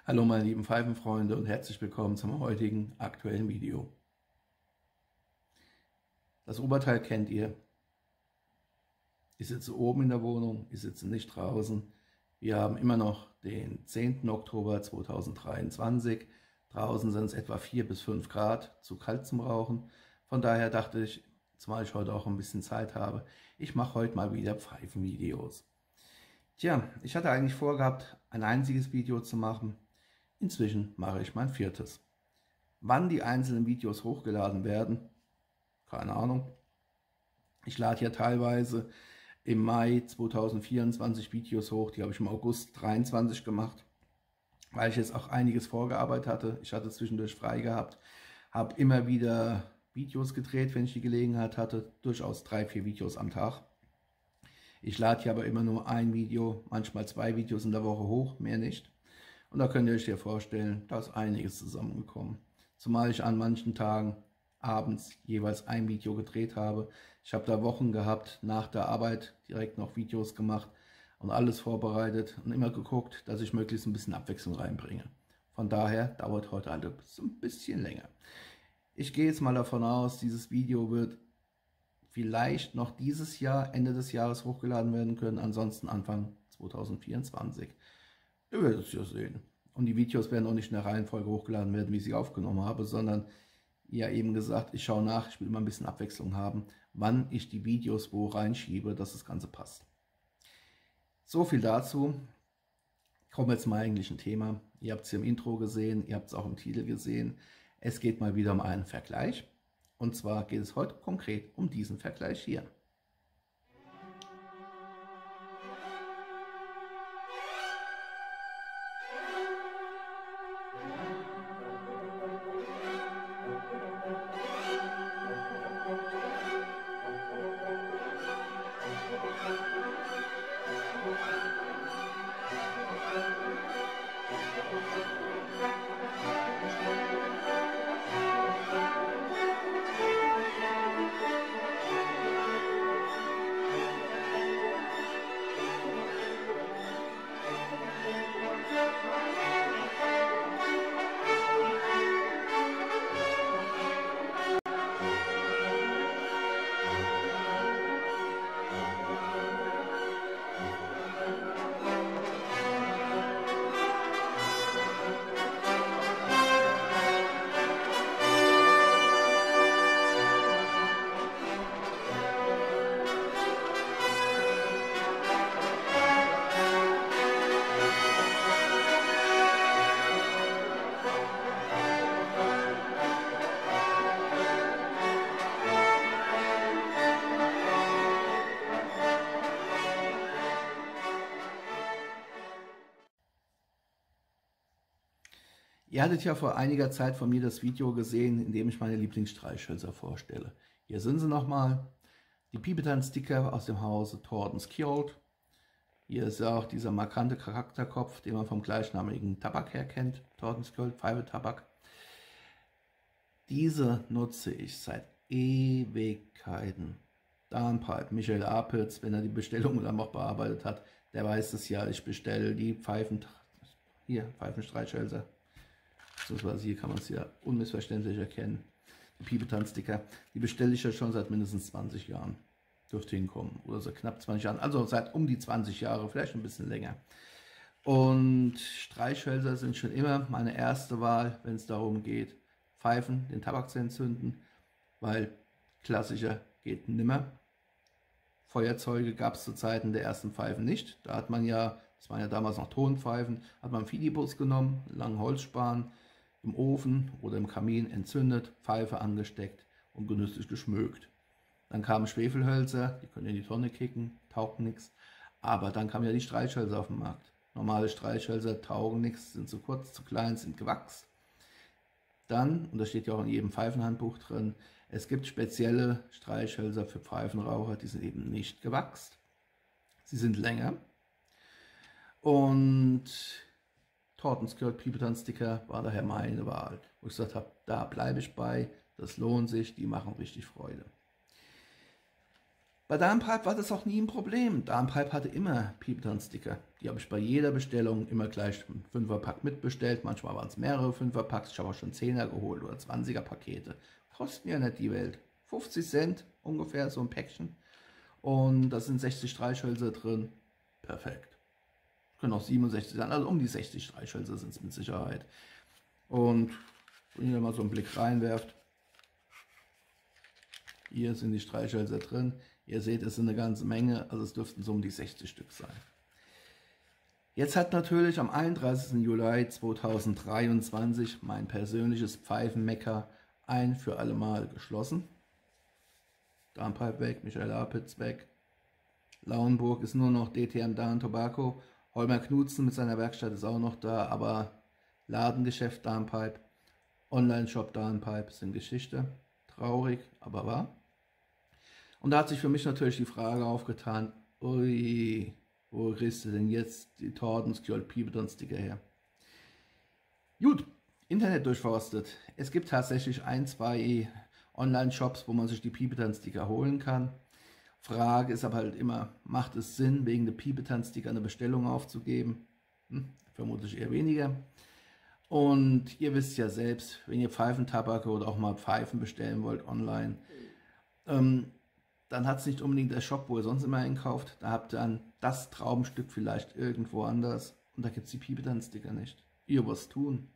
Hallo meine lieben Pfeifenfreunde und herzlich willkommen zum heutigen aktuellen Video. Das Oberteil kennt ihr. Ich sitze oben in der Wohnung, ich sitze nicht draußen. Wir haben immer noch den 10. Oktober 2023. Draußen sind es etwa 4 bis 5 Grad, zu kalt zum Rauchen. Von daher dachte ich, zumal ich heute auch ein bisschen Zeit habe, ich mache heute mal wieder Pfeifenvideos. Tja, ich hatte eigentlich vorgehabt, ein einziges Video zu machen. Inzwischen mache ich mein 4. Wann die einzelnen Videos hochgeladen werden, keine Ahnung. Ich lade hier teilweise im Mai 2024 Videos hoch, die habe ich im August 2023 gemacht, weil ich jetzt auch einiges vorgearbeitet hatte. Ich hatte zwischendurch frei gehabt, habe immer wieder Videos gedreht, wenn ich die Gelegenheit hatte, durchaus 3, 4 Videos am Tag. Ich lade hier aber immer nur ein Video, manchmal 2 Videos in der Woche hoch, mehr nicht. Und da könnt ihr euch ja vorstellen, da ist einiges zusammengekommen. Zumal ich an manchen Tagen abends jeweils ein Video gedreht habe. Ich habe da Wochen gehabt, nach der Arbeit direkt noch Videos gemacht und alles vorbereitet und immer geguckt, dass ich möglichst ein bisschen Abwechslung reinbringe. Von daher dauert heute halt ein bisschen länger. Ich gehe jetzt mal davon aus, dieses Video wird vielleicht noch dieses Jahr, Ende des Jahres hochgeladen werden können, ansonsten Anfang 2024. Ihr werdet es ja sehen. Und die Videos werden auch nicht in der Reihenfolge hochgeladen werden, wie ich sie aufgenommen habe, sondern, ja eben gesagt, ich schaue nach, ich will immer ein bisschen Abwechslung haben, wann ich die Videos wo reinschiebe, dass das Ganze passt. So viel dazu. Kommen wir jetzt zum eigentlichen Thema. Ihr habt es hier im Intro gesehen, ihr habt es auch im Titel gesehen. Es geht mal wieder um einen Vergleich. Und zwar geht es heute konkret um diesen Vergleich hier. Ihr hattet ja vor einiger Zeit von mir das Video gesehen, in dem ich meine Lieblingsstreichhölzer vorstelle. Hier sind sie nochmal. Die Piepetan-Sticker aus dem Hause Tordenskjold. Hier ist ja auch dieser markante Charakterkopf, den man vom gleichnamigen Tabak her kennt. Tordenskjold, Pfeife-Tabak. Diese nutze ich seit Ewigkeiten. Darnpipe, Michael Apitz, wenn er die Bestellung dann noch bearbeitet hat, der weiß es ja, ich bestelle die Pfeifenstreichhölzer. Beziehungsweise hier kann man es ja unmissverständlich erkennen. Die Piepetan-Sticker, die bestelle ich ja schon seit mindestens 20 Jahren. Dürfte hinkommen. Oder so knapp 20 Jahren. Also seit um die 20 Jahre, vielleicht ein bisschen länger. Und Streichhölzer sind schon immer meine erste Wahl, wenn es darum geht, Pfeifen, den Tabak zu entzünden. Weil klassischer geht nimmer. Feuerzeuge gab es zu Zeiten der ersten Pfeifen nicht. Da hat man ja, das waren ja damals noch Tonpfeifen, hat man Fidibus genommen, langen Holzspan, im Ofen oder im Kamin entzündet, Pfeife angesteckt und genüsslich geschmückt. Dann kamen Schwefelhölzer, die können in die Tonne kicken, taugen nichts. Aber dann kamen ja die Streichhölzer auf den Markt. Normale Streichhölzer taugen nichts, sind zu kurz, zu klein, sind gewachst. Dann, und das steht ja auch in jedem Pfeifenhandbuch drin, es gibt spezielle Streichhölzer für Pfeifenraucher, die sind eben nicht gewachst. Sie sind länger. Und Tordenskjold Piepetan-Sticker war daher meine Wahl, wo ich gesagt habe, da bleibe ich bei, das lohnt sich, die machen richtig Freude. Bei Darmpipe war das auch nie ein Problem. Darmpipe hatte immer Piepton-Sticker. Die habe ich bei jeder Bestellung immer gleich einen 5er-Pack mitbestellt. Manchmal waren es mehrere 5er-Packs. Ich habe auch schon 10er geholt oder 20er-Pakete. Kosten ja nicht die Welt. 50 Cent ungefähr, so ein Päckchen. Und da sind 60 Streichhölzer drin. Perfekt. Können auch 67 sein, also um die 60 Streichhölzer sind es mit Sicherheit. Und wenn ihr mal so einen Blick reinwerft, hier sind die Streichhölzer drin. Ihr seht, es sind eine ganze Menge, also es dürften so um die 60 Stück sein. Jetzt hat natürlich am 31. Juli 2023 mein persönliches Pfeifenmecker ein für alle Mal geschlossen. Darmpipe weg, Michael Apitz weg. Lauenburg ist nur noch DTM Darm Tobacco. Holmer Knutzen mit seiner Werkstatt ist auch noch da, aber Ladengeschäft Darmpipe, Online-Shop Darmpipe sind Geschichte. Traurig, aber wahr. Und da hat sich für mich natürlich die Frage aufgetan, ui, wo kriegst du denn jetzt die Tordenskjold Piepton Sticker her? Gut, Internet durchforstet. Es gibt tatsächlich ein, zwei Online-Shops, wo man sich die Piepton Sticker holen kann. Frage ist aber halt immer, macht es Sinn, wegen der Piepton Sticker eine Bestellung aufzugeben? Vermutlich eher weniger. Und ihr wisst ja selbst, wenn ihr Pfeifentabak oder auch mal Pfeifen bestellen wollt online, dann hat es nicht unbedingt der Shop, wo ihr sonst immer einkauft. Da habt ihr dann das Traubenstück vielleicht irgendwo anders und da gibt es die Piepton-Sticker nicht. Ihr was tun.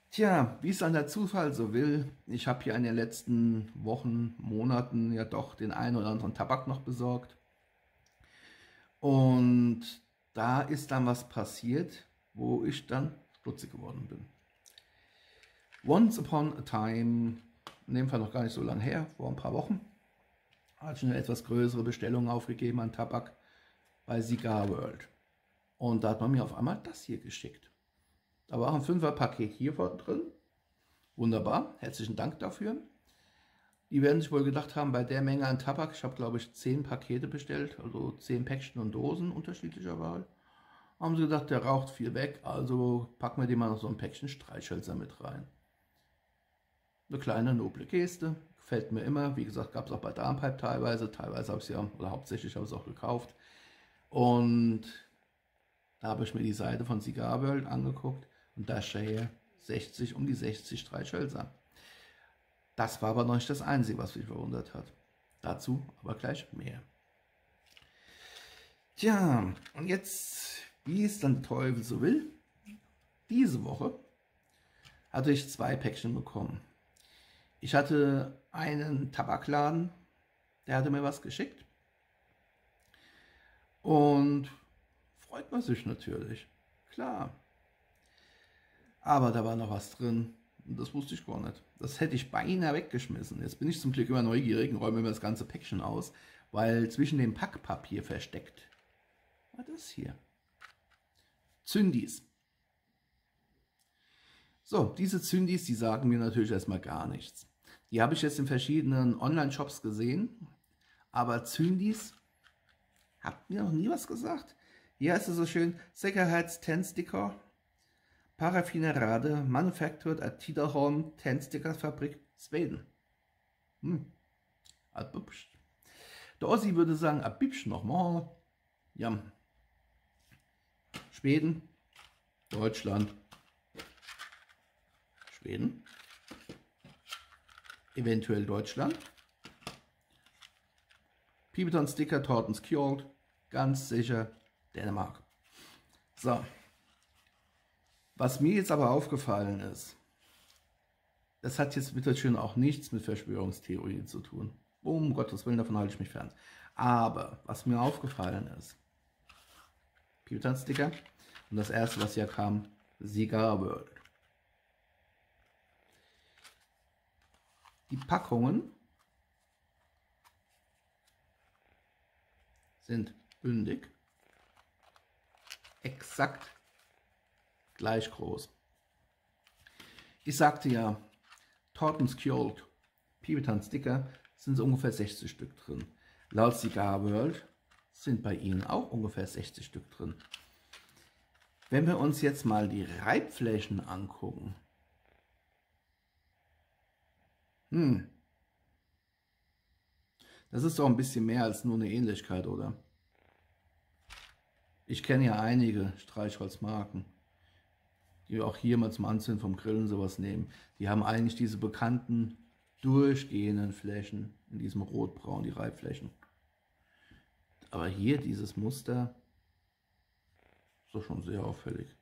Tja, wie es dann der Zufall so will, ich habe hier in den letzten Wochen, Monaten ja doch den einen oder anderen Tabak noch besorgt. Und da ist dann was passiert, wo ich dann stutzig geworden bin. Once upon a time, in dem Fall noch gar nicht so lange her, vor ein paar Wochen, hatte ich eine etwas größere Bestellung aufgegeben an Tabak bei Cigar World. Und da hat man mir auf einmal das hier geschickt. Da war ein 5er-Paket hier vorne drin. Wunderbar, herzlichen Dank dafür. Die werden sich wohl gedacht haben, bei der Menge an Tabak, ich habe glaube ich 10 Pakete bestellt, also 10 Päckchen und Dosen unterschiedlicher Wahl. Haben sie gedacht, der raucht viel weg, also packen wir dem mal noch so ein Päckchen Streichhölzer mit rein. Eine kleine noble Geste, gefällt mir immer. Wie gesagt, gab es auch bei Darmpipe teilweise habe ich es ja, oder hauptsächlich habe ich es auch gekauft. Und da habe ich mir die Seite von Cigar World angeguckt und da steht hier um die 60 Streichhölzer. Das war aber noch nicht das Einzige, was mich verwundert hat. Dazu aber gleich mehr. Tja, und jetzt, wie es dann der Teufel so will, diese Woche hatte ich 2 Päckchen bekommen. Ich hatte einen Tabakladen, der hatte mir was geschickt. Und freut man sich natürlich, klar. Aber da war noch was drin und das wusste ich gar nicht. Das hätte ich beinahe weggeschmissen. Jetzt bin ich zum Glück immer neugierig und räume mir das ganze Päckchen aus, weil zwischen dem Packpapier versteckt war das hier. Zündis. So, diese Zündis, die sagen mir natürlich erstmal gar nichts. Die habe ich jetzt in verschiedenen Online-Shops gesehen, aber Zündis, habt mir noch nie was gesagt. Hier ist es so schön, Sicherheits-10-Sticker, Paraffinerade, manufactured at Tidaholm 10-Sticker-Fabrik, Schweden. Der Ossi würde sagen, abibsch nochmal. Ja. Schweden, Deutschland, Schweden, eventuell Deutschland. Piepton Sticker, Tordenskjold, ganz sicher Dänemark. So, was mir jetzt aber aufgefallen ist, das hat jetzt bitteschön auch nichts mit Verschwörungstheorien zu tun. Um Gottes Willen, davon halte ich mich fern. Aber was mir aufgefallen ist, Piepton Sticker und das erste, was hier kam, Cigar World. Die Packungen sind bündig, exakt gleich groß. Ich sagte ja, Tordenskjold Piepton Sticker sind so ungefähr 60 Stück drin. Laut Cigar World sind bei ihnen auch ungefähr 60 Stück drin. Wenn wir uns jetzt mal die Reibflächen angucken, Das ist doch ein bisschen mehr als nur eine Ähnlichkeit, oder? Ich kenne ja einige Streichholzmarken, die wir auch hier mal zum Anzünden vom Grillen sowas nehmen. Die haben eigentlich diese bekannten durchgehenden Flächen in diesem Rotbraun, die Reibflächen. Aber hier dieses Muster ist doch schon sehr auffällig.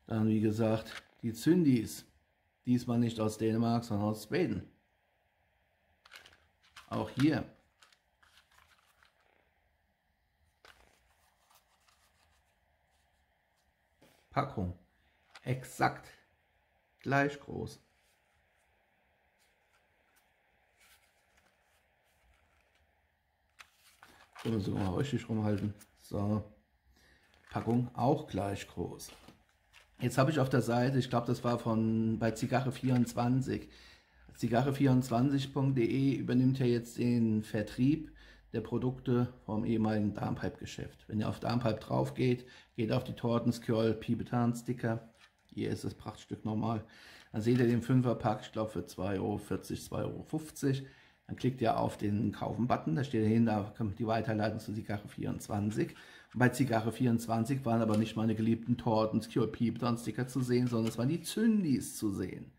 Dann wie gesagt die Zündis, diesmal nicht aus Dänemark, sondern aus Schweden. Auch hier. Packung. Exakt gleich groß. Können wir sogar mal richtig rumhalten. So. Packung auch gleich groß. Jetzt habe ich auf der Seite, ich glaube, das war bei Zigarre24. Zigarre24.de übernimmt ja jetzt den Vertrieb der Produkte vom ehemaligen Darmpipe-Geschäft. Wenn ihr auf Darmpipe drauf geht, geht auf die Tortenskjold Pipetan-Sticker. Hier ist das Prachtstück normal. Dann seht ihr den 5er-Pack, ich glaube für 2,40 Euro, 2,50 Euro. Dann klickt ihr auf den Kaufen-Button, da steht dahinter, kommt die Weiterleitung zu Zigarre24. Und bei Zigarre24 waren aber nicht meine geliebten Tortenskjold Pipetan-Sticker zu sehen, sondern es waren die Zündis zu sehen.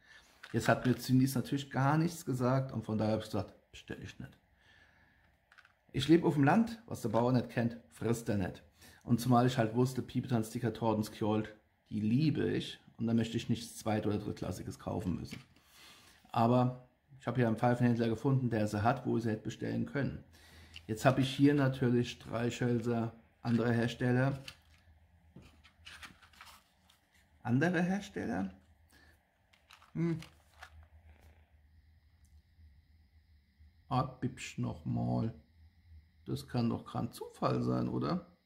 Jetzt hat mir Zündis natürlich gar nichts gesagt und von daher habe ich gesagt, bestelle ich nicht. Ich lebe auf dem Land, was der Bauer nicht kennt, frisst er nicht. Und zumal ich halt wusste, Pipetan-Sticker Tortenskjold, die liebe ich und da möchte ich nichts zweit- oder drittklassiges kaufen müssen. Aber ich habe hier einen Pfeifenhändler gefunden, der sie hat, wo sie hätte bestellen können. Jetzt habe ich hier natürlich Streichhölzer anderer Hersteller. Andere Hersteller? Bibsch nochmal. Das kann doch kein Zufall sein, oder?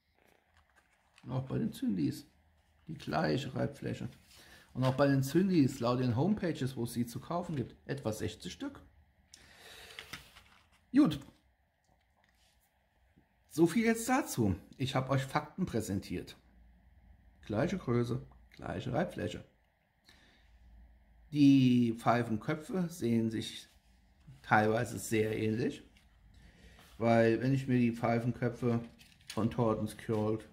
Auch bei den Zündis. Die gleiche Reibfläche. Und auch bei den Zündis, laut den Homepages, wo es sie zu kaufen gibt, etwa 60 Stück. Gut. So viel jetzt dazu. Ich habe euch Fakten präsentiert. Gleiche Größe, gleiche Reibfläche. Die Pfeifenköpfe sehen sich teilweise sehr ähnlich, weil wenn ich mir die Pfeifenköpfe von Tortenskjold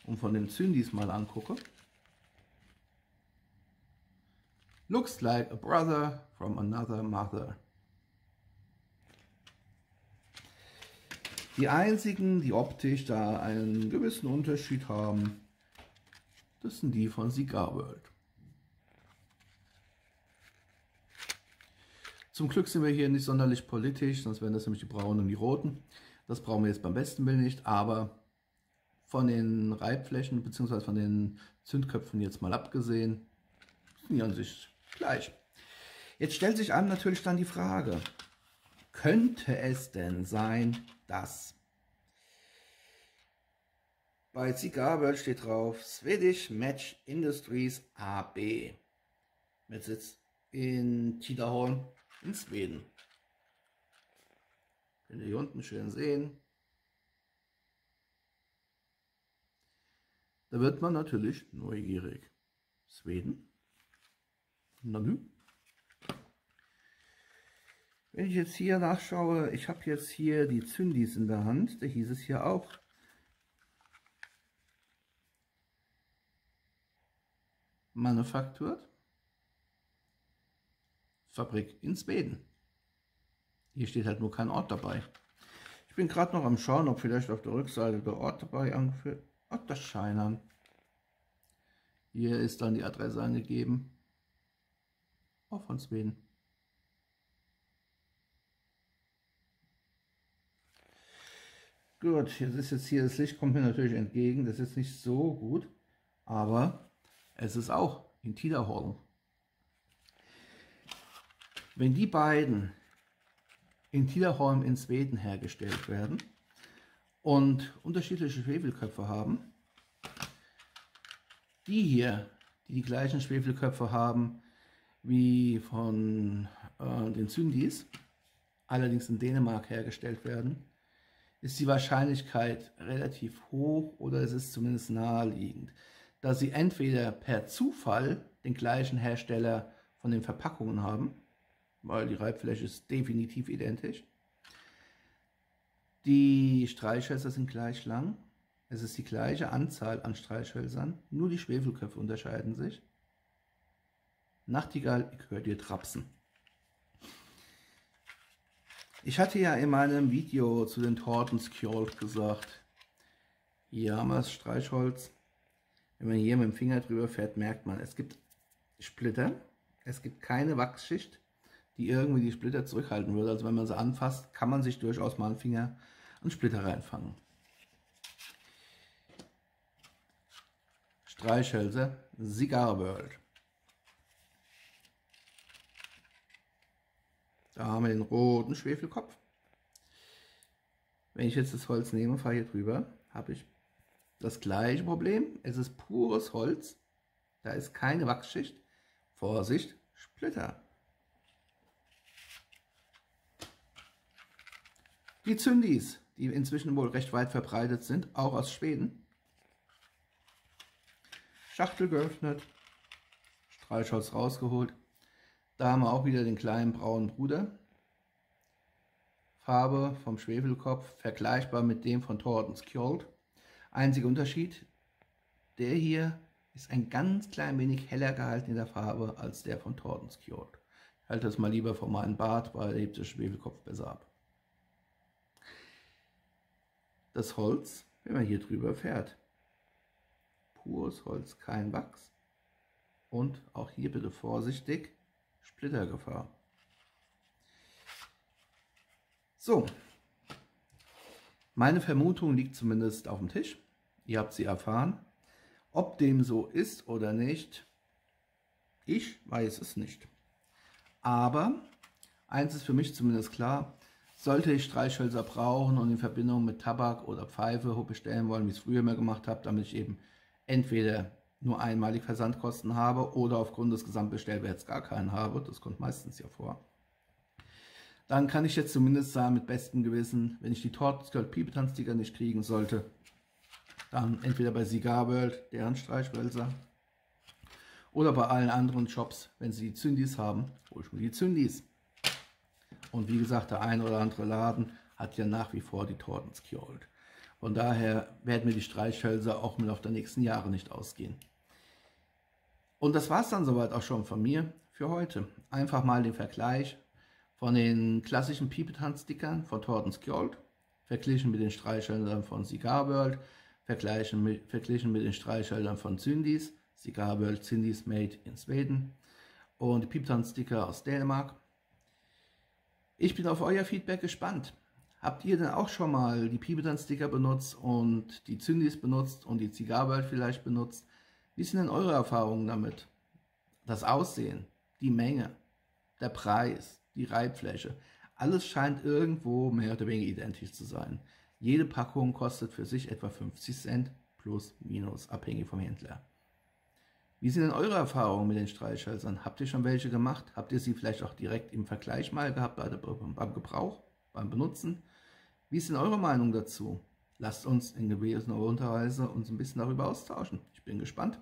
und von den Zündis mal angucke, looks like a brother from another mother. Die einzigen, die optisch da einen gewissen Unterschied haben, das sind die von Cigar World. Zum Glück sind wir hier nicht sonderlich politisch, sonst wären das nämlich die braunen und die roten. Das brauchen wir jetzt beim besten Willen nicht, aber von den Reibflächen bzw. von den Zündköpfen jetzt mal abgesehen, sind die an sich gleich. Jetzt stellt sich einem natürlich dann die Frage, könnte es denn sein, dass bei Cigar World steht drauf Swedish Match Industries AB mit Sitz in Tidaholm in Schweden. Könnt ihr hier unten schön sehen. Da wird man natürlich neugierig. Schweden? Na nü. Wenn ich jetzt hier nachschaue, ich habe jetzt hier die Zündis in der Hand, da hieß es hier auch Manufactured, Fabrik in Schweden. Hier steht halt nur kein Ort dabei. Ich bin gerade noch am Schauen, ob vielleicht auf der Rückseite der Ort dabei angeführt. Ach, das scheint an. Hier ist dann die Adresse angegeben. Auch von Schweden. Gut, jetzt hier das Licht kommt mir natürlich entgegen. Das ist nicht so gut, aber es ist auch in Tidaholm. Wenn die beiden in Tidaholm in Schweden hergestellt werden und unterschiedliche Schwefelköpfe haben, die gleichen Schwefelköpfe haben wie von den Zündis, allerdings in Dänemark hergestellt werden, ist die Wahrscheinlichkeit relativ hoch oder es ist zumindest naheliegend, dass sie entweder per Zufall den gleichen Hersteller von den Verpackungen haben, weil die Reibfläche ist definitiv identisch. Die Streichhölzer sind gleich lang. Es ist die gleiche Anzahl an Streichhölzern, nur die Schwefelköpfe unterscheiden sich. Nachtigall, ich höre dir trapsen. Ich hatte ja in meinem Video zu den Tortenskjold gesagt, hier haben wir das Streichholz. Wenn man hier mit dem Finger drüber fährt, merkt man, es gibt Splitter. Es gibt keine Wachsschicht, die irgendwie die Splitter zurückhalten würde. Also wenn man sie anfasst, kann man sich durchaus mal einen Finger an Splitter reinfangen. Streichhölzer Cigar World. Da haben wir den roten Schwefelkopf. Wenn ich jetzt das Holz nehme, fahre hier drüber, habe ich das gleiche Problem. Es ist pures Holz. Da ist keine Wachsschicht. Vorsicht, Splitter. Die Zündis, die inzwischen wohl recht weit verbreitet sind, auch aus Schweden. Schachtel geöffnet, Streichholz rausgeholt. Da haben wir auch wieder den kleinen braunen Bruder. Farbe vom Schwefelkopf vergleichbar mit dem von Tortenskjold. Einziger Unterschied, der hier ist ein ganz klein wenig heller gehalten in der Farbe als der von Tortenskjold. Ich halte das mal lieber von meinem Bart, weil er hebt der Schwefelkopf besser ab. Das Holz, wenn man hier drüber fährt, pures Holz, kein Wachs. Und auch hier bitte vorsichtig, Splittergefahr. So, meine Vermutung liegt zumindest auf dem Tisch. Ihr habt sie erfahren. Ob dem so ist oder nicht, ich weiß es nicht. Aber eins ist für mich zumindest klar, sollte ich Streichhölzer brauchen und in Verbindung mit Tabak oder Pfeife bestellen wollen, wie ich es früher immer gemacht habe, damit ich eben entweder nur einmalig Versandkosten habe oder aufgrund des Gesamtbestellwerts gar keinen habe, das kommt meistens ja vor, dann kann ich jetzt zumindest sagen, mit bestem Gewissen, wenn ich die Tortenskjold Piepetanzsticker nicht kriegen sollte, dann entweder bei Cigar World, deren Streichhölzer, oder bei allen anderen Shops, wenn sie die Zündis haben, hole ich mir die Zündis. Und wie gesagt, der ein oder andere Laden hat ja nach wie vor die Tortenskjold. Von daher werden mir die Streichhölzer auch im Laufe der nächsten Jahre nicht ausgehen. Und das war es dann soweit auch schon von mir für heute. Einfach mal den Vergleich von den klassischen Piepetanzstickern von Tortenskjold, verglichen mit den Streichhölzern von Cigar World, verglichen mit den Streichhölzern von Zündis, Cigar World Zündis made in Schweden und die Piepetanzsticker aus Dänemark. Ich bin auf euer Feedback gespannt. Habt ihr denn auch schon mal die Piepetanzsticker benutzt und die Zündis benutzt und die Cigar World vielleicht benutzt? Wie sind denn eure Erfahrungen damit? Das Aussehen, die Menge, der Preis, die Reibfläche, alles scheint irgendwo mehr oder weniger identisch zu sein. Jede Packung kostet für sich etwa 50 Cent plus minus, abhängig vom Händler. Wie sind denn eure Erfahrungen mit den Streichhölzern? Habt ihr schon welche gemacht? Habt ihr sie vielleicht auch direkt im Vergleich mal gehabt beim Gebrauch, beim Benutzen? Wie ist denn eure Meinung dazu? Lasst uns in gewisser Weise uns ein bisschen darüber austauschen. Ich bin gespannt.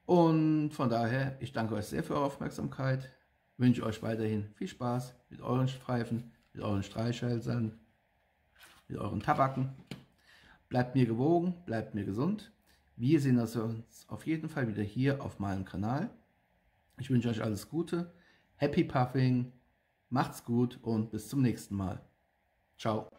Und von daher, ich danke euch sehr für eure Aufmerksamkeit. Wünsche euch weiterhin viel Spaß mit euren Pfeifen, mit euren Streichhölzern, mit euren Tabaken. Bleibt mir gewogen, bleibt mir gesund. Wir sehen uns auf jeden Fall wieder hier auf meinem Kanal. Ich wünsche euch alles Gute, Happy Puffing, macht's gut und bis zum nächsten Mal. Ciao.